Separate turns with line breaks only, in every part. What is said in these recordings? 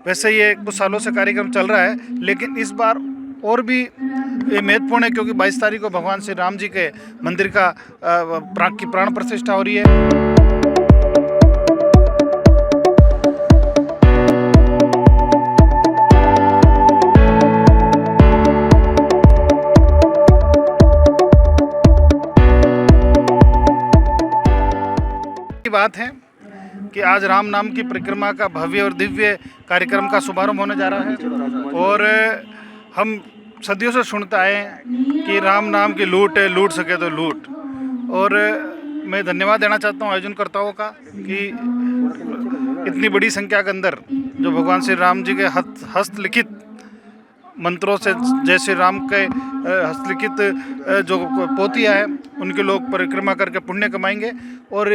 वैसे ये कुछ सालों से कार्यक्रम चल रहा है, लेकिन इस बार और भी ये महत्वपूर्ण है क्योंकि 22 तारीख को भगवान श्री राम जी के मंदिर का प्राण प्रतिष्ठा हो रही है। बात है कि आज राम नाम की परिक्रमा का भव्य और दिव्य कार्यक्रम का शुभारंभ होने जा रहा है। और हम सदियों से सुनते आए कि राम नाम की लूट है, लूट सके तो लूट। और मैं धन्यवाद देना चाहता हूँ आयोजनकर्ताओं का कि इतनी बड़ी संख्या के अंदर जो भगवान श्री राम जी के हस्तलिखित मंत्रों से, जैसे राम के हस्तलिखित जो पोथियाँ हैं उनके लोग परिक्रमा करके पुण्य कमाएंगे। और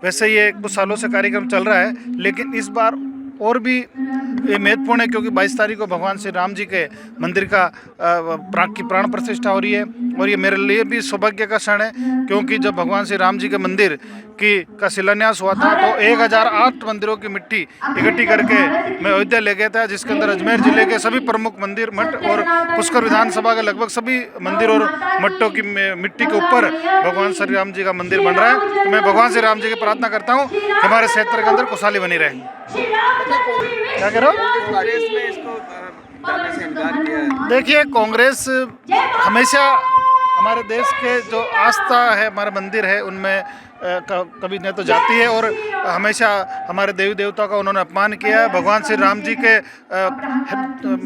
वैसे ये कुछ सालों से कार्यक्रम चल रहा है, लेकिन इस बार और भी ये महत्वपूर्ण है क्योंकि 22 तारीख को भगवान श्री राम जी के मंदिर का प्राण प्रतिष्ठा हो रही है। और ये मेरे लिए भी सौभाग्य का क्षण है क्योंकि जब भगवान श्री राम जी के मंदिर का शिलान्यास हुआ था तो 1008 मंदिरों की मिट्टी इकट्ठी करके मैं अयोध्या ले गया था, जिसके अंदर अजमेर जिले के सभी प्रमुख मंदिर, मठ और पुष्कर विधानसभा के लगभग सभी मंदिर और मठों की मिट्टी के ऊपर भगवान श्री राम जी का मंदिर बन रहा है। तो मैं भगवान श्री राम जी की प्रार्थना करता हूँ कि हमारे क्षेत्र के अंदर खुशहाली बनी रहे। क्या कह रहे हो? देखिए, कांग्रेस हमेशा हमारे देश के जो आस्था है, हमारे मंदिर है, उनमें कभी नहीं तो जाती है और हमेशा हमारे देवी देवता का उन्होंने अपमान किया है। भगवान श्री राम जी के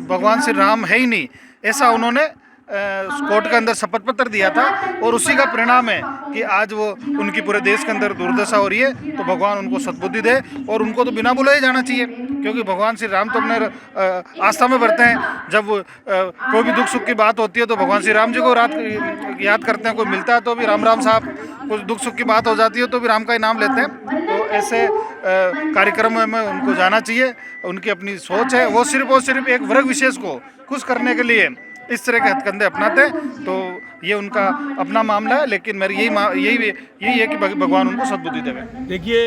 भगवान श्री राम है ही नहीं, ऐसा उन्होंने कोर्ट के अंदर शपथ पत्र दिया था। और उसी का परिणाम है कि आज वो उनकी पूरे देश के अंदर दुर्दशा हो रही है। तो भगवान उनको सद्बुद्धि दे और उनको तो बिना बुलाए जाना चाहिए क्योंकि भगवान श्री राम तो अपने आस्था में बढ़ते हैं। जब कोई भी दुख सुख की बात होती है तो भगवान श्री राम जी को याद करते हैं। कोई मिलता है तो भी राम राम साहब, कुछ दुख सुख की बात हो जाती है तो भी राम का ही नाम लेते हैं। तो ऐसे कार्यक्रमों में उनको जाना चाहिए। उनकी अपनी सोच है, वो सिर्फ और सिर्फ एक वर्ग विशेष को खुश करने के लिए इस तरह के हथकंडे अपनाते हैं। तो ये उनका अपना मामला है, लेकिन मेरी यही है कि भगवान उनको सद्बुद्धि देवे।
देखिए,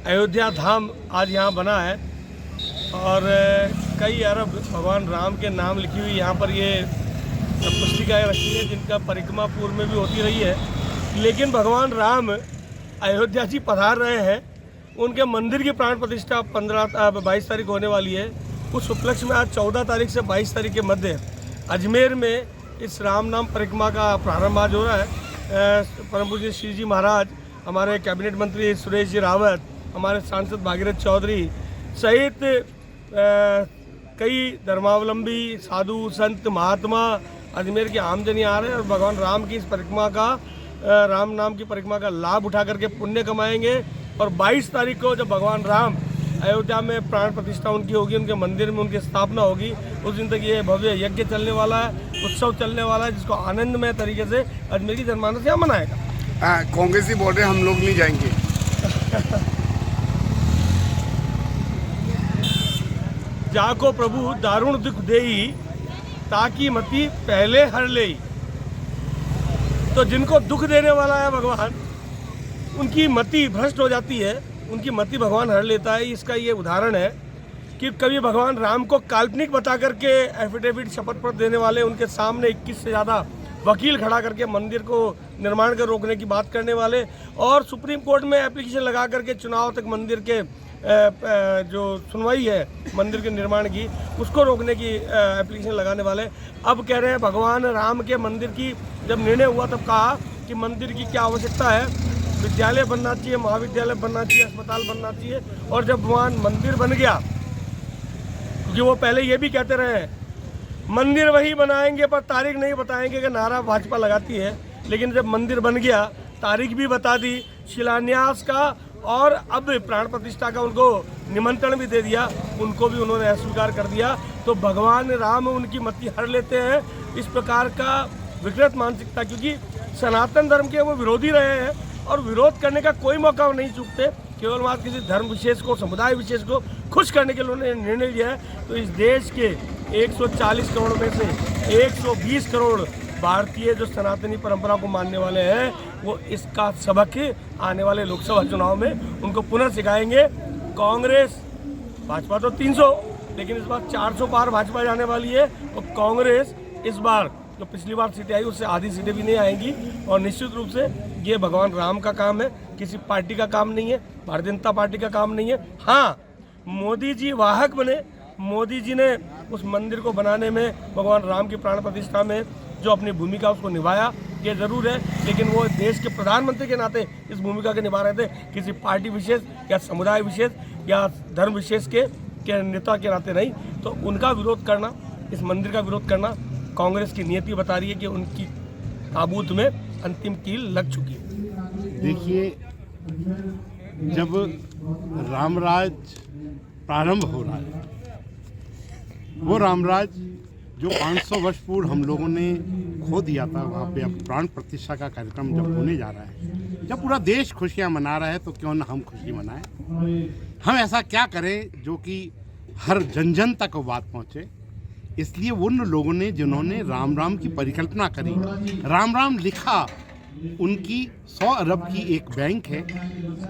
अयोध्या धाम आज यहाँ बना है और कई अरब भगवान राम के नाम लिखी हुई यहाँ पर ये पुस्तिकाएँ रखी है जिनका परिक्रमा पूर्व में भी होती रही है। लेकिन भगवान राम अयोध्या जी पधार रहे हैं, उनके मंदिर की प्राण प्रतिष्ठा 22 तारीख होने वाली है। उस उपलक्ष्य में आज 14 तारीख से 22 तारीख के मध्य अजमेर में इस राम नाम परिक्रमा का प्रारंभ आज हो रहा है। परम पूज्य श्री जी महाराज, हमारे कैबिनेट मंत्री सुरेश जी रावत, हमारे सांसद भागीरथ चौधरी सहित कई धर्मावलंबी साधु संत महात्मा अजमेर के आमजनी आ रहे हैं और भगवान राम की इस परिक्रमा का, राम नाम की परिक्रमा का लाभ उठा करके पुण्य कमाएंगे। और 22 तारीख को जब भगवान राम अयोध्या में प्राण प्रतिष्ठा उनकी होगी, उनके मंदिर में उनकी स्थापना होगी, उस दिन तक ये भव्य यज्ञ चलने वाला है, उत्सव चलने वाला है, जिसको आनंदमय तरीके से अजमेर की जनमानस यहाँ मनाएगा।
कांग्रेस ही बोल रहे हम लोग नहीं जाएंगे।
जाको प्रभु दारुण दुख देई ताकि मति पहले हर ले। तो जिनको दुख देने वाला है भगवान, उनकी मति भ्रष्ट हो जाती है, उनकी मति भगवान हर लेता है। इसका ये उदाहरण है कि कभी भगवान राम को काल्पनिक बता करके एफिडेविट शपथ पत्र देने वाले, उनके सामने 21 से ज़्यादा वकील खड़ा करके मंदिर को निर्माण कर रोकने की बात करने वाले, और सुप्रीम कोर्ट में एप्लीकेशन लगा करके चुनाव तक मंदिर के जो सुनवाई है मंदिर के निर्माण की, उसको रोकने की एप्लीकेशन लगाने वाले अब कह रहे हैं भगवान राम के मंदिर की जब निर्णय हुआ तब कहा कि मंदिर की क्या आवश्यकता है, विद्यालय बनना चाहिए, महाविद्यालय बनना चाहिए, अस्पताल बनना चाहिए। और जब भगवान मंदिर बन गया, क्योंकि वो पहले ये भी कहते रहे मंदिर वही बनाएंगे पर तारीख नहीं बताएंगे कि नारा भाजपा लगाती है, लेकिन जब मंदिर बन गया तारीख भी बता दी शिलान्यास का और अब प्राण प्रतिष्ठा का उनको निमंत्रण भी दे दिया, उनको भी उन्होंने अस्वीकार कर दिया। तो भगवान राम उनकी मति हर लेते हैं। इस प्रकार का विकृत मानसिकता, क्योंकि सनातन धर्म के वो विरोधी रहे हैं और विरोध करने का कोई मौका नहीं चूकते, केवल वहाँ किसी धर्म विशेष को, समुदाय विशेष को खुश करने के लिए उन्होंने निर्णय लिया है। तो इस देश के 140 करोड़ में से 120 करोड़ भारतीय जो सनातनी परंपरा को मानने वाले हैं, वो इसका सबक आने वाले लोकसभा चुनाव में उनको पुनः सिखाएंगे। कांग्रेस भाजपा तो 300, लेकिन इस बार 400 पार भाजपा जाने वाली है। और कांग्रेस इस बार जो पिछली बार सीटें आई उससे आधी सीटें भी नहीं आएंगी। और निश्चित रूप से ये भगवान राम का काम है, किसी पार्टी का काम नहीं है, भारतीय जनता पार्टी का काम नहीं है। हाँ, मोदी जी वाहक बने, मोदी जी ने उस मंदिर को बनाने में, भगवान राम की प्राण प्रतिष्ठा में जो अपनी भूमिका उसको निभाया, ये ज़रूर है। लेकिन वो देश के प्रधानमंत्री के नाते इस भूमिका के निभा रहे थे, किसी पार्टी विशेष या समुदाय विशेष या धर्म विशेष के नेता के नाते नहीं। तो उनका विरोध करना, इस मंदिर का विरोध करना कांग्रेस की नीति बता रही है कि उनकी ताबूत में अंतिम कील लग चुकी है।
देखिए, जब रामराज प्रारंभ हो रहा है, वो रामराज जो 500 वर्ष पूर्व हम लोगों ने खो दिया था, वहाँ पे अब प्राण प्रतिष्ठा का कार्यक्रम जब होने जा रहा है, जब पूरा देश खुशियाँ मना रहा है, तो क्यों ना हम खुशी मनाएं। हम ऐसा क्या करें जो कि हर जन जन तक वो बात पहुँचे। इसलिए उन लोगों ने जिन्होंने राम राम की परिकल्पना करी, राम राम लिखा, उनकी 100 अरब की एक बैंक है,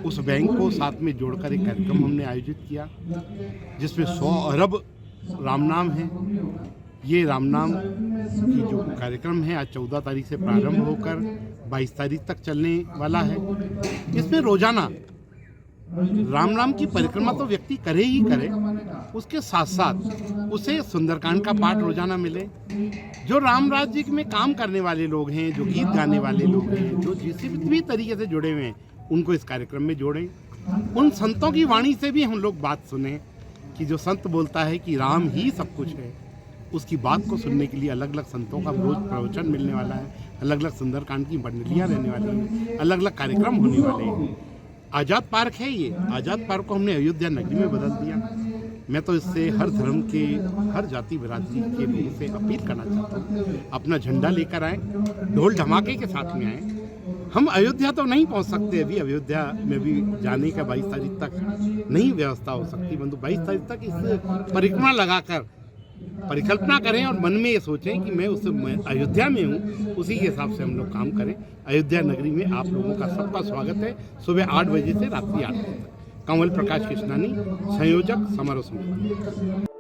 उस बैंक को साथ में जोड़कर एक कार्यक्रम हमने आयोजित किया जिसमें 100 अरब राम नाम है। ये राम नाम की जो कार्यक्रम है आज 14 तारीख से प्रारंभ होकर 22 तारीख तक चलने वाला है। इसमें रोजाना राम नाम की परिक्रमा तो व्यक्ति करे ही करे, उसके साथ साथ उसे सुंदरकांड का पाठ रोजाना मिले। जो राम राज्य में काम करने वाले लोग हैं, जो गीत गाने वाले लोग हैं, जो जिस भी तरीके से जुड़े हुए हैं, उनको इस कार्यक्रम में जोड़ें। उन संतों की वाणी से भी हम लोग बात सुने कि जो संत बोलता है कि राम ही सब कुछ है, उसकी बात को सुनने के लिए अलग अलग संतों का रोज प्रवचन मिलने वाला है, अलग अलग सुंदरकांड की मंडलियाँ रहने वाली हैं, अलग अलग कार्यक्रम होने वाले हैं। आज़ाद पार्क है ये, आज़ाद पार्क को हमने अयोध्या नगरी में बदल दिया। मैं तो इससे हर धर्म के, हर जाति बिरादरी के लोगों से अपील करना चाहता हूँ, अपना झंडा लेकर आएँ, ढोल धमाके के साथ में आएँ। हम अयोध्या तो नहीं पहुंच सकते, अभी अयोध्या में भी जाने का 22 तारीख तक नहीं व्यवस्था हो सकती, परंतु 22 तारीख तक इस परिक्रमा लगाकर परिकल्पना करें और मन में ये सोचें कि मैं अयोध्या में हूँ, उसी के हिसाब से हम लोग काम करें। अयोध्या नगरी में आप लोगों का सबका स्वागत है, सुबह 8 बजे से रात्रि 8 बजे तक। कंवल प्रकाश कृष्णानी, संयोजक, समारोह समिति।